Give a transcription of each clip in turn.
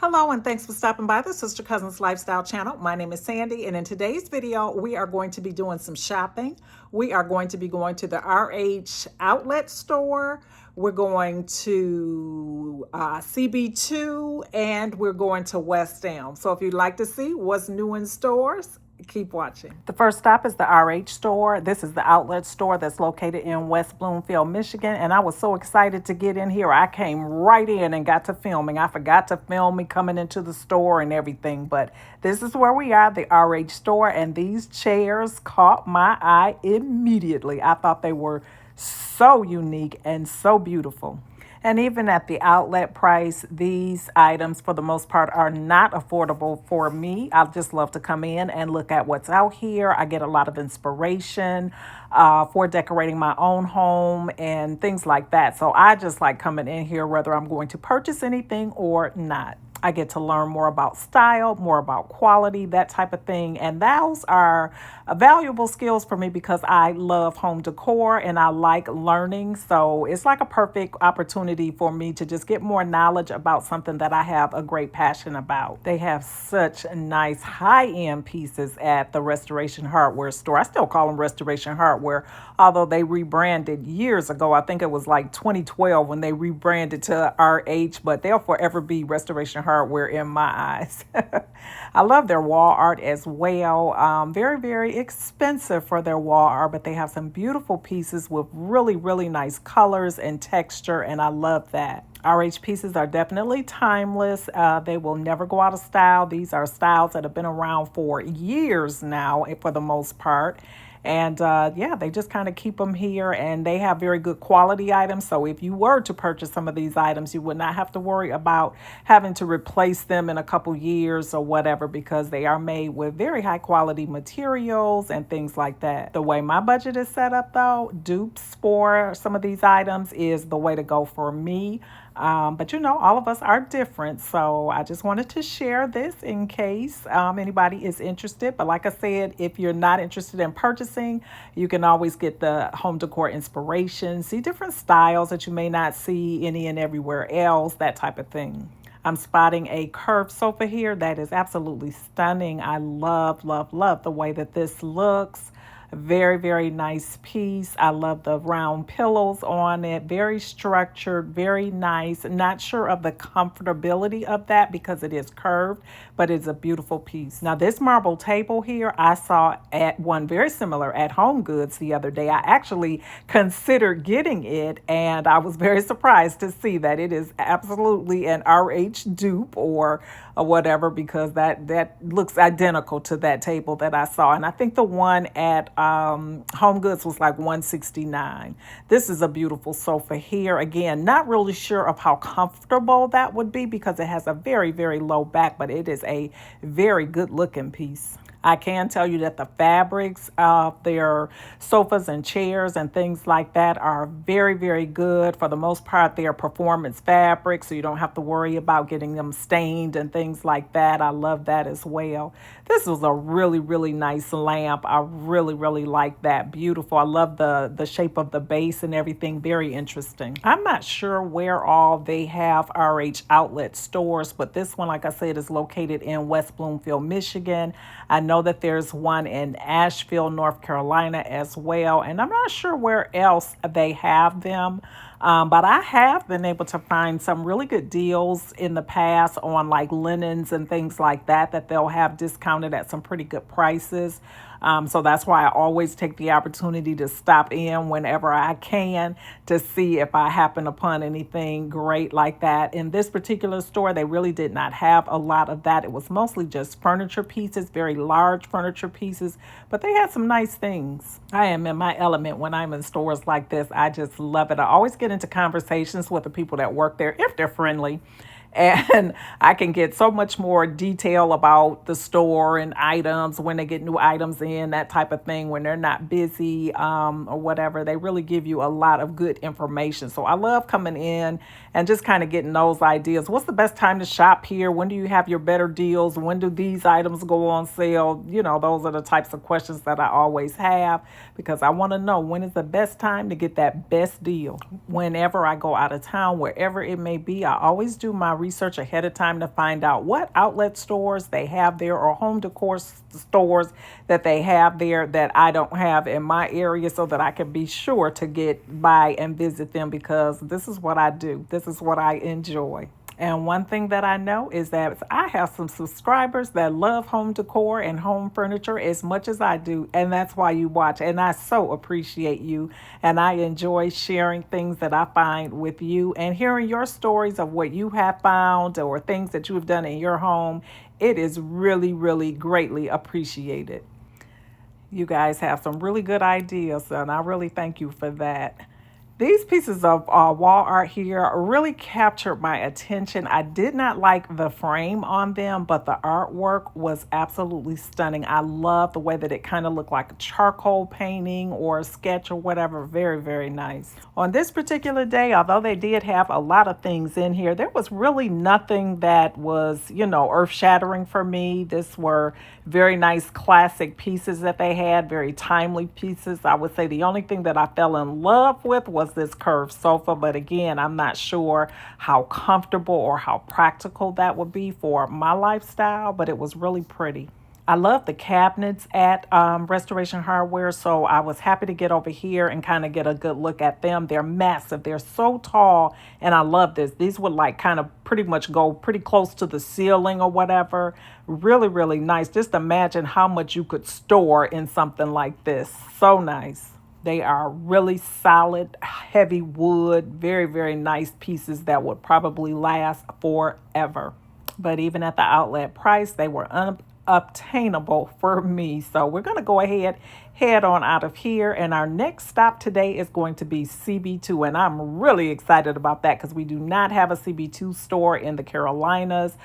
Hello and thanks for stopping by the Sister Cousins Lifestyle channel. My name is Sandy, and in today's video we are going to be doing some shopping. We are going to be going to the RH outlet store. We're going to CB2, and we're going to West Elm. So if you'd like to see what's new in stores, keep watching. The first stop is the RH store. This is the outlet store that's located in West Bloomfield, Michigan. And I was so excited to get in here. I came right in and got to filming. I forgot to film me coming into the store and everything. But this is where we are, the RH store. And these chairs caught my eye immediately. I thought they were so unique and so beautiful. And even at the outlet price, these items, for the most part, are not affordable for me. I just love to come in and look at what's out here. I get a lot of inspiration for decorating my own home and things like that. So I just like coming in here, whether I'm going to purchase anything or not. I get to learn more about style, more about quality, that type of thing. And those are valuable skills for me because I love home decor and I like learning. So it's like a perfect opportunity for me to just get more knowledge about something that I have a great passion about. They have such nice high-end pieces at the Restoration Hardware store. I still call them Restoration Hardware, although they rebranded years ago. I think it was like 2012 when they rebranded to RH, but they'll forever be Restoration Hardware in my eyes. I love their wall art as well. Very, very expensive for their wall art, but they have some beautiful pieces with really, really nice colors and texture, and I love that. RH pieces are definitely timeless. They will never go out of style. These are styles that have been around for years now, for the most part. And yeah, they just kind of keep them here, and they have very good quality items. So if you were to purchase some of these items, you would not have to worry about having to replace them in a couple years or whatever, because they are made with very high quality materials and things like that. The way my budget is set up though, dupes for some of these items is the way to go for me. But you know, all of us are different. So I just wanted to share this in case anybody is interested. But like I said, if you're not interested in purchasing, you can always get the home decor inspiration, see different styles that you may not see any and everywhere else, that type of thing. I'm spotting a curved sofa here that is absolutely stunning. I love, love, love the way that this looks. Very, very nice piece. I love the round pillows on it. Very structured, very nice. Not sure of the comfortability of that because it is curved, but it's a beautiful piece. Now, this marble table here, I saw at one very similar at Home Goods the other day. I actually considered getting it, and I was very surprised to see that it is absolutely an RH dupe or whatever, because that looks identical to that table that I saw. And I think the one at Home Goods was like $169. This is a beautiful sofa here. Again, not really sure of how comfortable that would be because it has a very, very low back, but it is a very good looking piece. I can tell you that the fabrics of their sofas and chairs and things like that are very, very good. For the most part, they are performance fabrics, so you don't have to worry about getting them stained and things like that. I love that as well. This was a really, really nice lamp. I really, really like that. Beautiful. I love the shape of the base and everything. Very interesting. I'm not sure where all they have RH outlet stores, but this one, like I said, is located in West Bloomfield, Michigan. I know that there's one in Asheville, North Carolina as well, and I'm not sure where else they have them. But I have been able to find some really good deals in the past on like linens and things like that they'll have discounted at some pretty good prices. So that's why I always take the opportunity to stop in whenever I can to see if I happen upon anything great like that. In this particular store, they really did not have a lot of that. It was mostly just furniture pieces, very large furniture pieces, but they had some nice things. I am in my element when I'm in stores like this. I just love it. I always get into conversations with the people that work there if they're friendly. And I can get so much more detail about the store and items when they get new items in, that type of thing, when they're not busy or whatever. They really give you a lot of good information. So I love coming in and just kind of getting those ideas. What's the best time to shop here? When do you have your better deals? When do these items go on sale? You know, those are the types of questions that I always have, because I want to know when is the best time to get that best deal. Whenever I go out of town, wherever it may be, I always do my research ahead of time to find out what outlet stores they have there, or home decor stores that they have there that I don't have in my area, so that I can be sure to get by and visit them, because this is what I do. This is what I enjoy. And one thing that I know is that I have some subscribers that love home decor and home furniture as much as I do. And that's why you watch. And I so appreciate you. And I enjoy sharing things that I find with you and hearing your stories of what you have found or things that you have done in your home. It is really, really greatly appreciated. You guys have some really good ideas, and I really thank you for that. These pieces of wall art here really captured my attention. I did not like the frame on them, but the artwork was absolutely stunning. I love the way that it kind of looked like a charcoal painting or a sketch or whatever. Very, very nice. On this particular day, although they did have a lot of things in here, there was really nothing that was, you know, earth-shattering for me. This were very nice classic pieces that they had, very timely pieces. I would say the only thing that I fell in love with was this curved sofa, but again, I'm not sure how comfortable or how practical that would be for my lifestyle, but it was really pretty. I love the cabinets at Restoration Hardware, so I was happy to get over here and kind of get a good look at them. They're massive. They're so tall, and I love this. These would like kind of pretty much go pretty close to the ceiling or whatever. Really, really nice. Just imagine how much you could store in something like this. So nice. They are really solid, heavy wood, very, very nice pieces that would probably last forever. But even at the outlet price, they were unobtainable for me. So we're going to go ahead, head on out of here. And our next stop today is going to be CB2. And I'm really excited about that because we do not have a CB2 store in the Carolinas.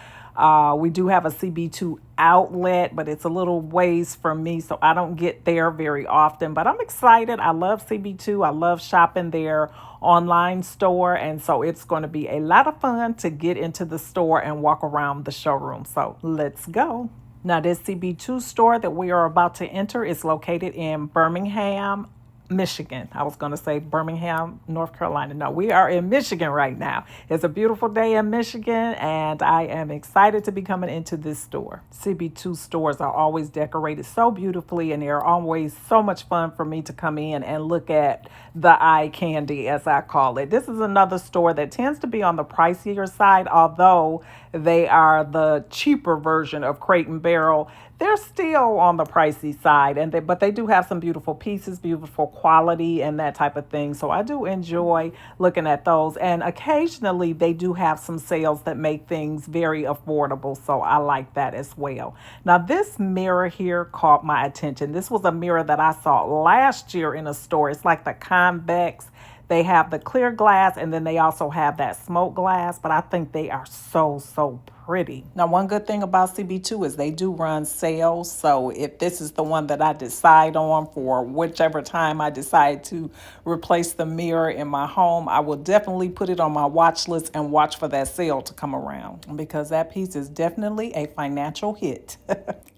We do have a CB2 outlet, but it's a little ways from me, so I don't get there very often. But I'm excited. I love CB2. I love shopping their online store, and so it's going to be a lot of fun to get into the store and walk around the showroom. So let's go. Now, this CB2 store that we are about to enter is located in Birmingham, Michigan. I was going to say Birmingham, North Carolina. No, we are in Michigan right now. It's a beautiful day in Michigan, and I am excited to be coming into this store. CB2 stores are always decorated so beautifully, and they're always so much fun for me to come in and look at the eye candy, as I call it. This is another store that tends to be on the pricier side, although they are the cheaper version of Crate and Barrel. They're still on the pricey side, but they do have some beautiful pieces, beautiful quality, and that type of thing. So I do enjoy looking at those. And occasionally they do have some sales that make things very affordable. So I like that as well. Now, this mirror here caught my attention. This was a mirror that I saw last year in a store. It's like the convex. They have the clear glass, and then they also have that smoke glass, but I think they are so pretty. Now, one good thing about CB2 is they do run sales, so if this is the one that I decide on for whichever time I decide to replace the mirror in my home, I will definitely put it on my watch list and watch for that sale to come around, because that piece is definitely a financial hit.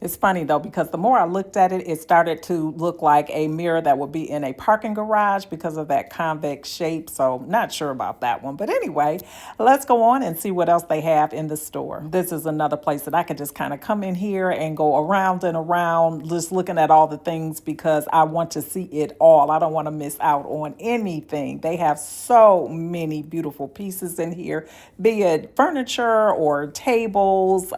It's funny though, because the more I looked at it, it started to look like a mirror that would be in a parking garage because of that convex shape. So not sure about that one. But anyway, let's go on and see what else they have in the store. This is another place that I could just kind of come in here and go around and around, just looking at all the things, because I want to see it all. I don't want to miss out on anything. They have so many beautiful pieces in here, be it furniture or tables,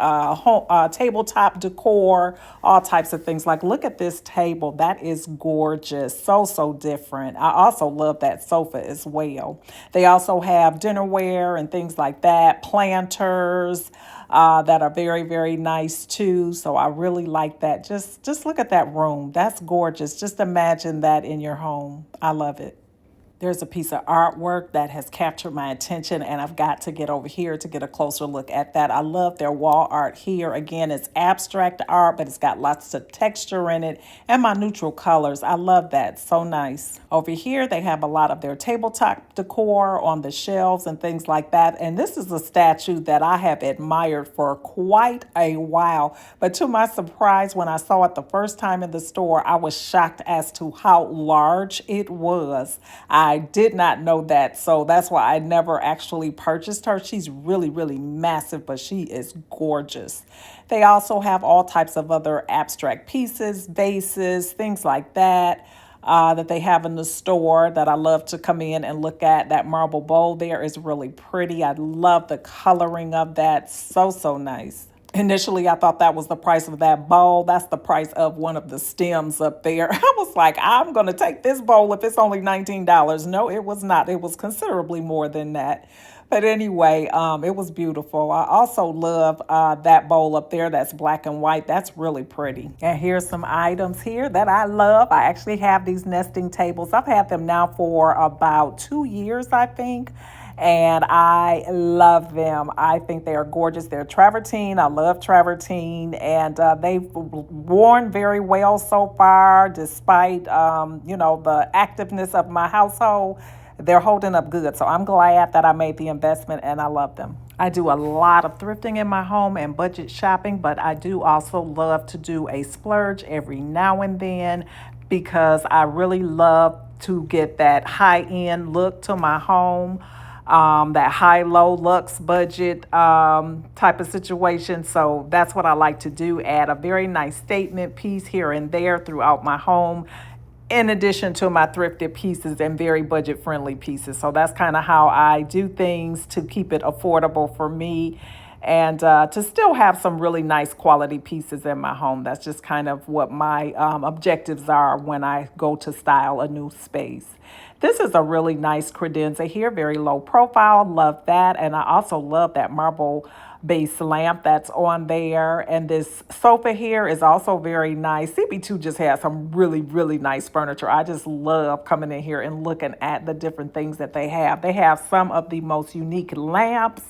tabletop decor, all types of things. Like, look at this table. That is gorgeous. So different. I also love that sofa as well. They also have dinnerware and things like that, planters that are very nice too. So I really like that. Just look at that room. That's gorgeous. Just imagine that in your home. I love it. There's a piece of artwork that has captured my attention, and I've got to get over here to get a closer look at that. I love their wall art here. Again, it's abstract art, but it's got lots of texture in it and my neutral colors. I love that. So nice. Over here, they have a lot of their tabletop decor on the shelves and things like that. And this is a statue that I have admired for quite a while. But to my surprise, when I saw it the first time in the store, I was shocked as to how large it was. I did not know that, so that's why I never actually purchased her. She's really, really massive, but she is gorgeous. They also have all types of other abstract pieces, vases, things like that. That they have in the store that I love to come in and look at. That marble bowl there is really pretty. I love the coloring of that. So, so nice. Initially, I thought that was the price of that bowl. That's the price of one of the stems up there. I was like, I'm going to take this bowl if it's only $19. No, it was not. It was considerably more than that. But anyway, it was beautiful. I also love that bowl up there that's black and white. That's really pretty. And here's some items here that I love. I actually have these nesting tables. I've had them now for about 2 years, I think. And I love them. I think they are gorgeous. They're travertine. I love travertine, and they've worn very well so far, despite the activeness of my household. They're holding up good. So I'm glad that I made the investment, and I love them. I do a lot of thrifting in my home and budget shopping, but I do also love to do a splurge every now and then because I really love to get that high-end look to my home. That high-low luxe budget type of situation. So that's what I like to do, add a very nice statement piece here and there throughout my home, in addition to my thrifted pieces and very budget-friendly pieces. So that's kind of how I do things to keep it affordable for me and to still have some really nice quality pieces in my home. That's just kind of what my objectives are when I go to style a new space. This is a really nice credenza here, very low profile. Love that. And I also love that marble base lamp that's on there. And this sofa here is also very nice. CB2 just has some really, really nice furniture. I just love coming in here and looking at the different things that they have. They have some of the most unique lamps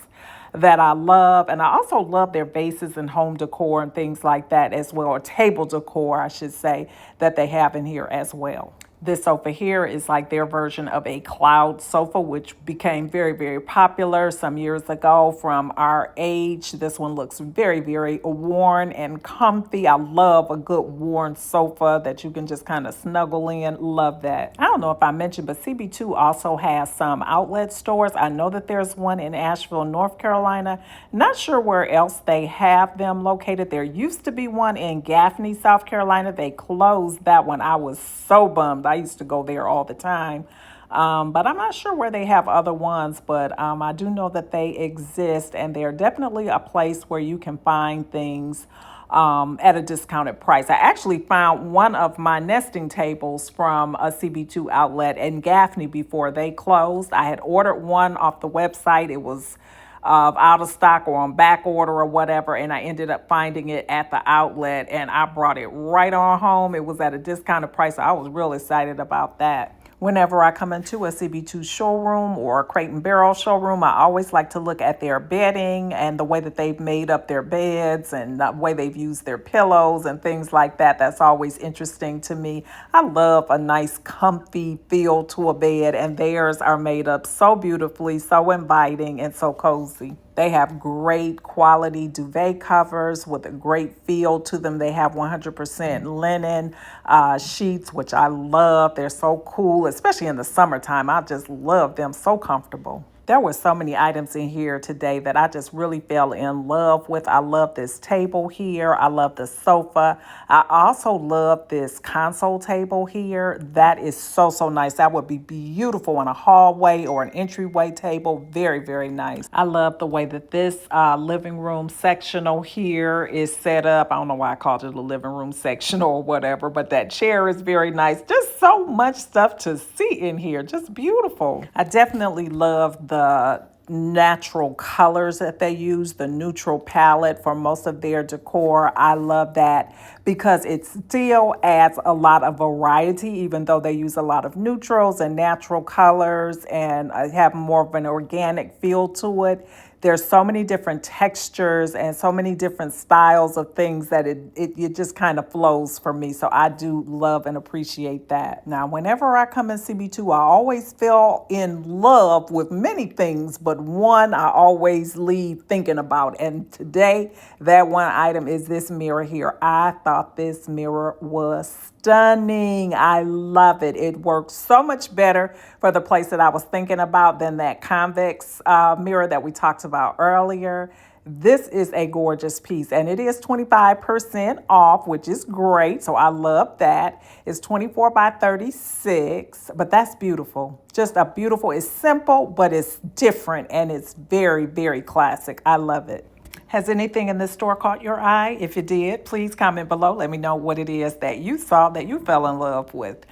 that I love. And I also love their vases and home decor and things like that as well, or table decor, I should say, that they have in here as well. This sofa here is like their version of a cloud sofa, which became very, very popular some years ago from our age. This one looks very, very worn and comfy. I love a good worn sofa that you can just kind of snuggle in. Love that. I don't know if I mentioned, but CB2 also has some outlet stores. I know that there's one in Asheville, North Carolina. Not sure where else they have them located. There used to be one in Gaffney, South Carolina. They closed that one. I was so bummed. I used to go there all the time. But I'm not sure where they have other ones, but I do know that they exist, and they're definitely a place where you can find things at a discounted price. I actually found one of my nesting tables from a CB2 outlet in Gaffney before they closed. I had ordered one off the website. It was out of stock or on back order or whatever, and I ended up finding it at the outlet, and I brought it right on home. It was at a discounted price, so I was real excited about that. Whenever I come into a CB2 showroom or a Crate and Barrel showroom, I always like to look at their bedding and the way that they've made up their beds and the way they've used their pillows and things like that. That's always interesting to me. I love a nice comfy feel to a bed, and theirs are made up so beautifully, so inviting, and so cozy. They have great quality duvet covers with a great feel to them. They have 100% linen sheets, which I love. They're so cool, especially in the summertime. I just love them. So comfortable. There were so many items in here today that I just really fell in love with. I love this table here. I love the sofa. I also love this console table here. That is so, so nice. That would be beautiful in a hallway or an entryway table. Very, very nice. I love the way that this living room sectional here is set up. I don't know why I called it a living room sectional or whatever, but that chair is very nice. Just so much stuff to see in here. Just beautiful. I definitely love the natural colors that they use, the neutral palette for most of their decor. I love that because it still adds a lot of variety, even though they use a lot of neutrals and natural colors and have more of an organic feel to it. There's so many different textures and so many different styles of things that it just kind of flows for me. So I do love and appreciate that. Now, whenever I come in CB2, I always feel in love with many things, but one I always leave thinking about. And today, that one item is this mirror here. I thought this mirror was stunning. I love it. It works so much better for the place that I was thinking about than that convex mirror that we talked about earlier. This is a gorgeous piece and it is 25% off, which is great. So I love that. It's 24 by 36, but that's beautiful. Just a beautiful, it's simple, but it's different and it's very, very classic. I love it. Has anything in this store caught your eye? If it did, please comment below. Let me know what it is that you saw that you fell in love with.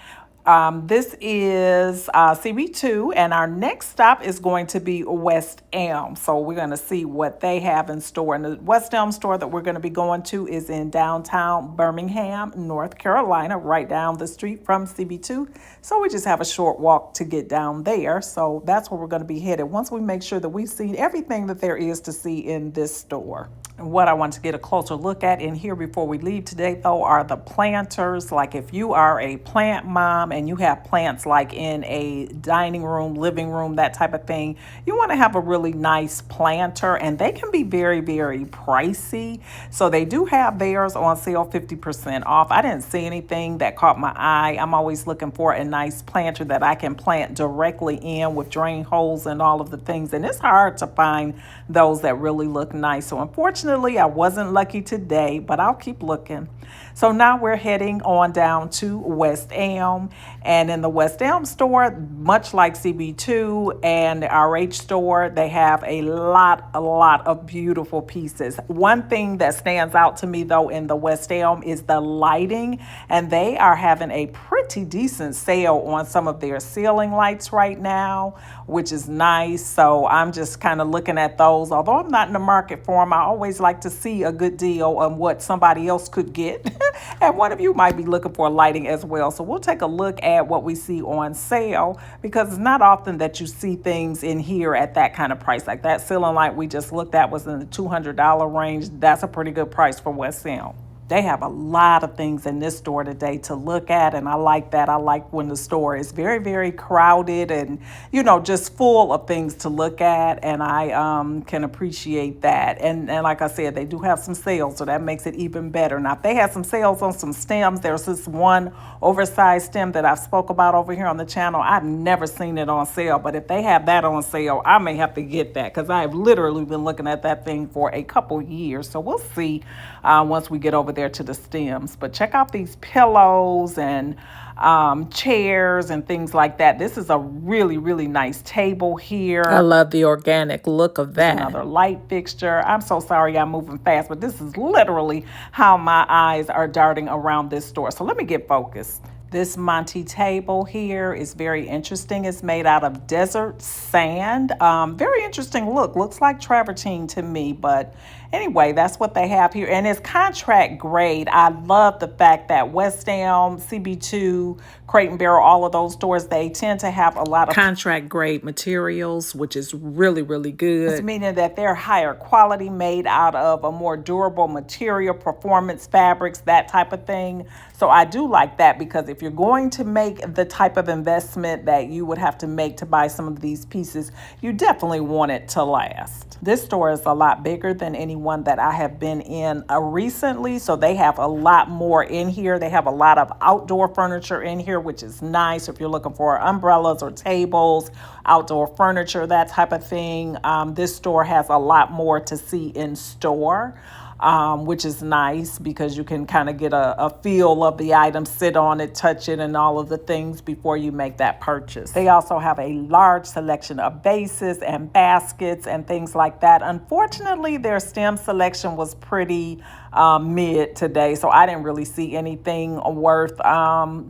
This is CB2, and our next stop is going to be West Elm. So we're going to see what they have in store. And the West Elm store that we're going to be going to is in downtown Birmingham, North Carolina, right down the street from CB2. So we just have a short walk to get down there. So that's where we're going to be headed once we make sure that we've seen everything that there is to see in this store. And what I want to get a closer look at in here before we leave today, though, are the planters. Like if you are a plant mom and you have plants like in a dining room, living room, that type of thing, you want to have a really nice planter, and they can be very, very pricey. So they do have theirs on sale 50% off. I didn't see anything that caught my eye. I'm always looking for a nice planter that I can plant directly in with drain holes and all of the things. And it's hard to find those that really look nice. So unfortunately, I wasn't lucky today, but I'll keep looking. So now we're heading on down to West Elm. And in the West Elm store, much like CB2 and the RH store, they have a lot of beautiful pieces. One thing that stands out to me, though, in the West Elm is the lighting. And they are having a pretty decent sale on some of their ceiling lights right now, which is nice. So I'm just kind of looking at those. Although I'm not in the market for them, I always like to see a good deal on what somebody else could get. And one of you might be looking for lighting as well. So we'll take a look at what we see on sale, because it's not often that you see things in here at that kind of price. Like that ceiling light we just looked at was in the $200 range. That's a pretty good price for West Elm. They have a lot of things in this store today to look at, and I like that. I like when the store is very, very crowded and, you know, just full of things to look at, and I can appreciate that. And like I said, they do have some sales, so that makes it even better. Now, if they had some sales on some stems, there's this one oversized stem that I spoke about over here on the channel. I've never seen it on sale, but if they have that on sale, I may have to get that, because I have literally been looking at that thing for a couple years. So we'll see once we get over there to the stems. But check out these pillows and chairs and things like that. This is a really, really nice table here. I love the organic look of that. Another light fixture. I'm so sorry I'm moving fast, but this is literally how my eyes are darting around this store. So let me get focused. This Monty table here is very interesting. It's made out of desert sand. Very interesting look. Looks like travertine to me, but anyway, that's what they have here. And it's contract grade. I love the fact that West Elm, CB2, Crate and Barrel, all of those stores, they tend to have a lot of contract grade materials, which is really, really good. It's meaning that they're higher quality, made out of a more durable material, performance fabrics, that type of thing. So I do like that, because if you're going to make the type of investment that you would have to make to buy some of these pieces, you definitely want it to last. This store is a lot bigger than any one that I have been in recently, so they have a lot more in here. They have a lot of outdoor furniture in here, which is nice if you're looking for umbrellas or tables, outdoor furniture, that type of thing. This store has a lot more to see in store. which is nice because you can kind of get a feel of the item, sit on it, touch it, and all of the things before you make that purchase. They also have a large selection of vases and baskets and things like that. Unfortunately, their stem selection was pretty mid today, so I didn't really see anything worth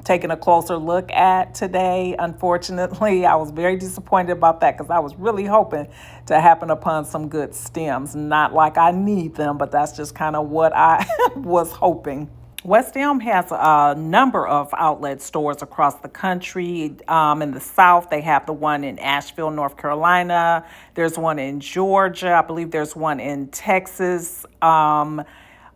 taking a closer look at today. Unfortunately, I was very disappointed about that because I was really hoping to happen upon some good stems. Not like I need them, but that's just kind of what I was hoping. West Elm has a number of outlet stores across the country. In the South, they have the one in Asheville, North Carolina. There's one in Georgia. I believe there's one in Texas.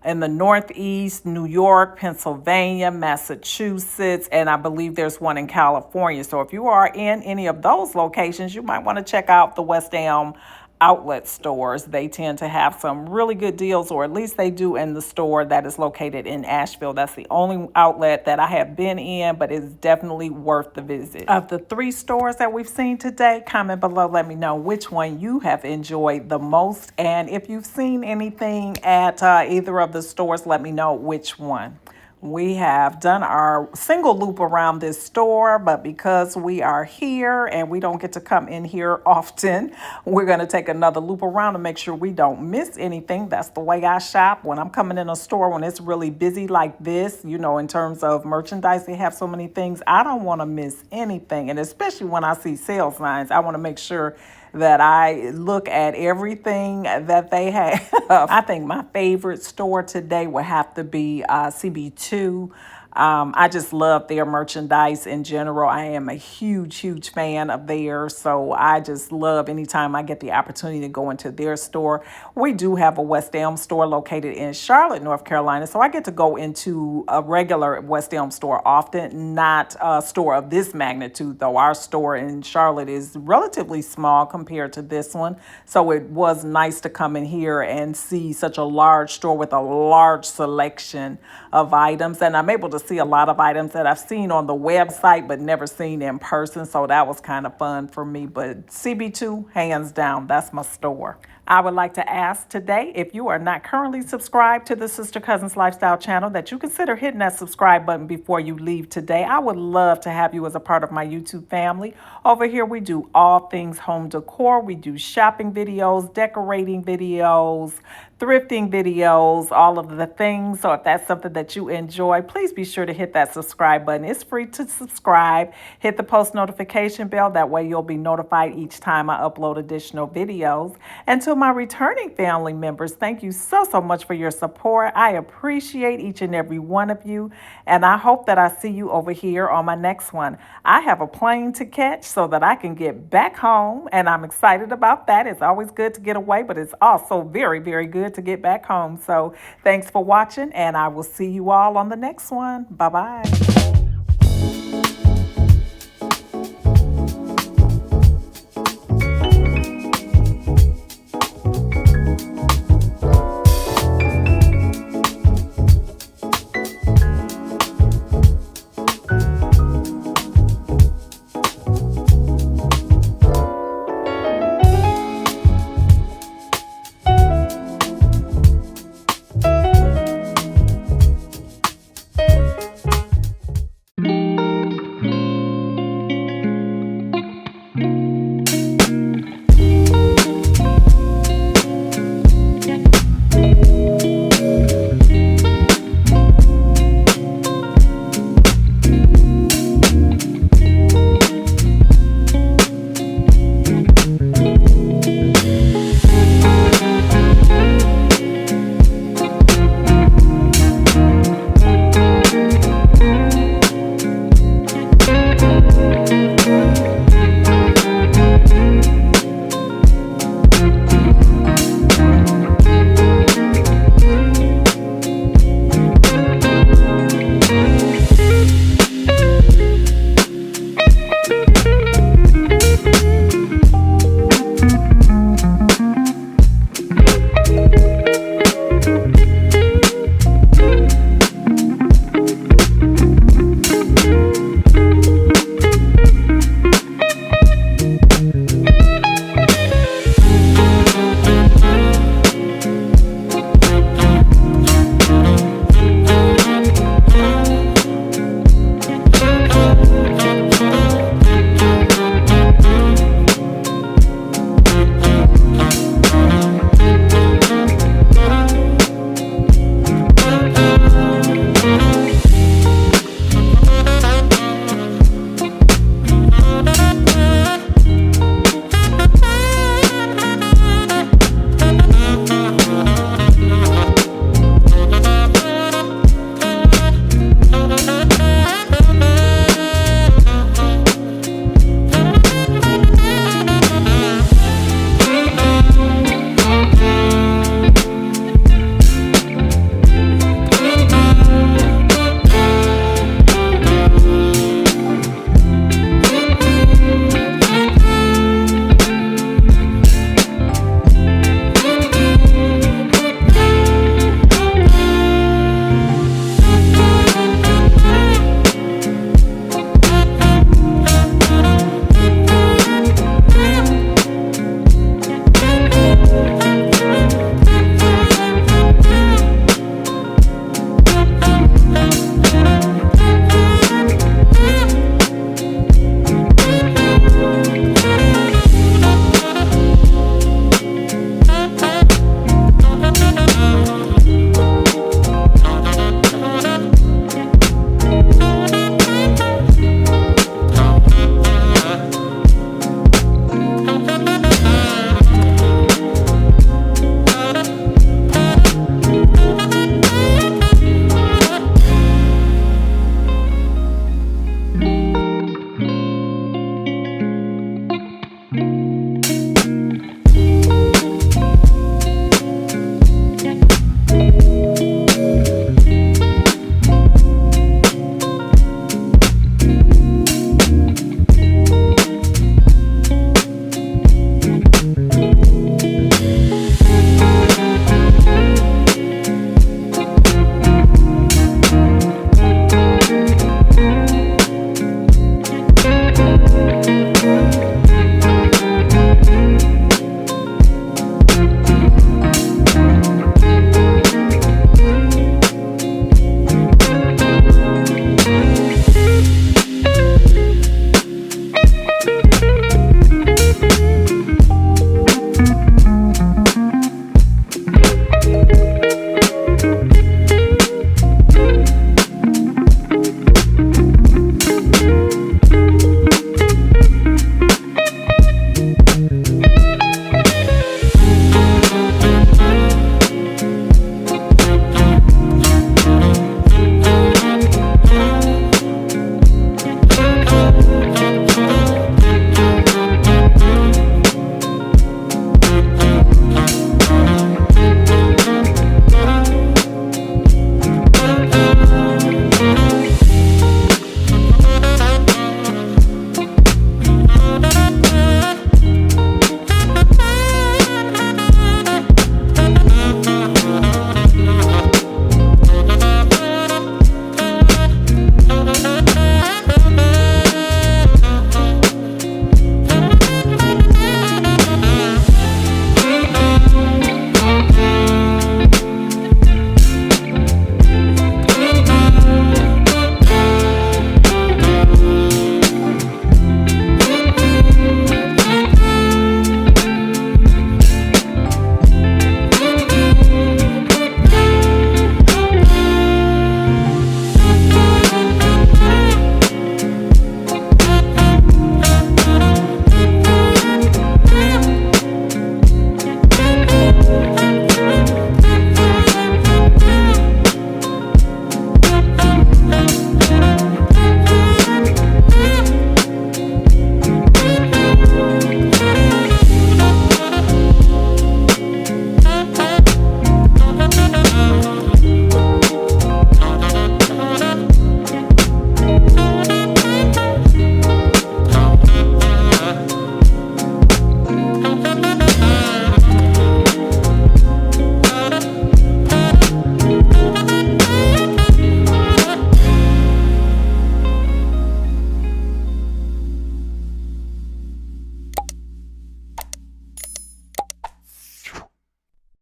In the Northeast, New York, Pennsylvania, Massachusetts, and I believe there's one in California. So if you are in any of those locations, you might want to check out the West Elm outlet stores. They tend to have some really good deals, or at least they do in the store that is located in Asheville. That's the only outlet that I have been in, but it's definitely worth the visit. Of the 3 stores that we've seen today, comment below, let me know which one you have enjoyed the most, and if you've seen anything at either of the stores, let me know which one. We have done our single loop around this store, but because we are here and we don't get to come in here often, we're going to take another loop around to make sure we don't miss anything. That's the way I shop. When I'm coming in a store, when it's really busy like this, you know, in terms of merchandise, they have so many things. I don't want to miss anything. And especially when I see sale signs, I want to make sure that I look at everything that they have. I think my favorite store today would have to be CB2. I just love their merchandise in general. I am a huge fan of theirs. So I just love anytime I get the opportunity to go into their store. We do have a West Elm store located in Charlotte, North Carolina. So I get to go into a regular West Elm store often, not a store of this magnitude, though. Our store in Charlotte is relatively small compared to this one. So it was nice to come in here and see such a large store with a large selection of items. And I'm able to see a lot of items that I've seen on the website but never seen in person, so that was kind of fun for me. But CB2, hands down, that's my store. I would like to ask today, if you are not currently subscribed to the Sister Cousins Lifestyle channel, that you consider hitting that subscribe button before you leave today. I would love to have you as a part of my YouTube family. Over here, we do all things home decor. We do shopping videos, decorating videos, thrifting videos, all of the things. So if that's something that you enjoy, please be sure to hit that subscribe button. It's free to subscribe. Hit the post notification bell. That way you'll be notified each time I upload additional videos. And to my returning family members, thank you so much for your support. I appreciate each and every one of you. And I hope that I see you over here on my next one. I have a plane to catch so that I can get back home, and I'm excited about that. It's always good to get away, but it's also very good to get back home. So thanks for watching, and I will see you all on the next one. Bye-bye.